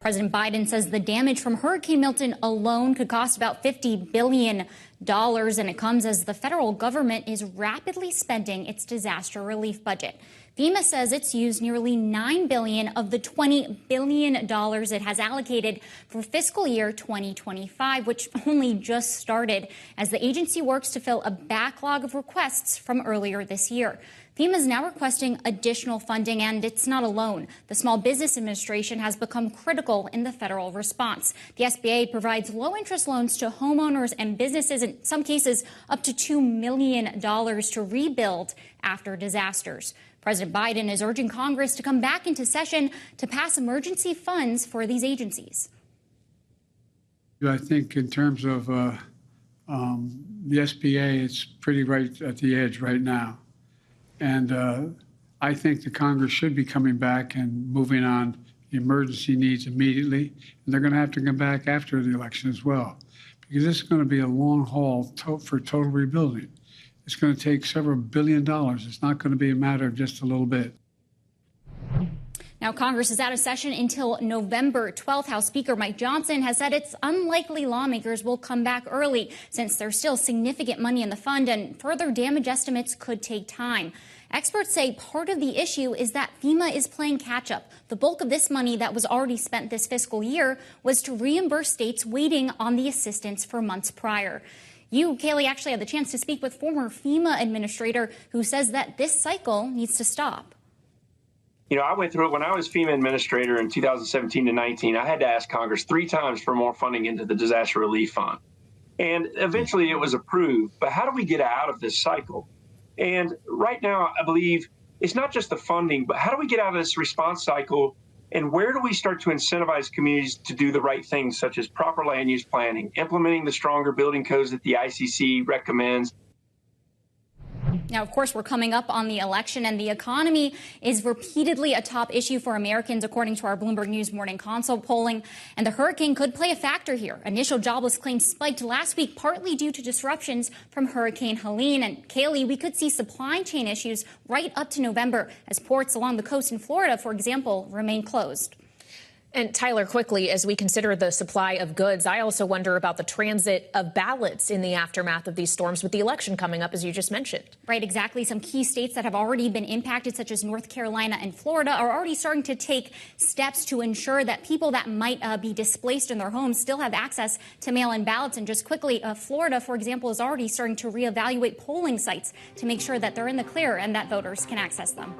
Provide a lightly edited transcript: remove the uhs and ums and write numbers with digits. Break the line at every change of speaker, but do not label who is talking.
President Biden says the damage from Hurricane Milton alone could cost about $50 billion, and it comes as the federal government is rapidly spending its disaster relief budget. FEMA says it's used nearly $9 billion of the $20 billion it has allocated for fiscal year 2025, which only just started, as the agency works to fill a backlog of requests from earlier this year. FEMA is now requesting additional funding, and it's not alone. The Small Business Administration has become critical in the federal response. The SBA provides low-interest loans to homeowners and businesses, in some cases up to $2 million to rebuild after disasters. President Biden is urging Congress to come back into session to pass emergency funds for these agencies.
I think in terms of the SBA, it's pretty right at the edge right now. And I think the Congress should be coming back and moving on the emergency needs immediately. And they're going to have to come back after the election as well, because this is going to be a long haul for total rebuilding. It's going to take several $1 billion. It's not going to be a matter of just a little bit.
Now, Congress is out of session until November 12th. House Speaker Mike Johnson has said it's unlikely lawmakers will come back early, since there's still significant money in the fund and further damage estimates could take time. Experts say part of the issue is that FEMA is playing catch up. The bulk of this money that was already spent this fiscal year was to reimburse states waiting on the assistance for months prior. You, Kaylee, actually had the chance to speak with former FEMA administrator who says that this cycle needs to stop.
You know, I went through it when I was FEMA administrator in 2017 to 19. I had to ask Congress 3 times for more funding into the disaster relief fund. And eventually it was approved. But how do we get out of this cycle? And right now, I believe it's not just the funding, but how do we get out of this response cycle? And where do we start to incentivize communities to do the right things, such as proper land use planning, implementing the stronger building codes that the ICC recommends?
Now, of course, we're coming up on the election, and the economy is repeatedly a top issue for Americans, according to our Bloomberg News Morning Consult polling. And the hurricane could play a factor here. Initial jobless claims spiked last week, partly due to disruptions from Hurricane Helene. And Kaylee, we could see supply chain issues right up to November, as ports along the coast in Florida, for example, remain closed.
And Tyler, quickly, as we consider the supply of goods, I also wonder about the transit of ballots in the aftermath of these storms, with the election coming up, as you just mentioned.
Right, exactly. Some key states that have already been impacted, such as North Carolina and Florida, are already starting to take steps to ensure that people that might be displaced in their homes still have access to mail-in ballots. And just quickly, Florida, for example, is already starting to reevaluate polling sites to make sure that they're in the clear and that voters can access them.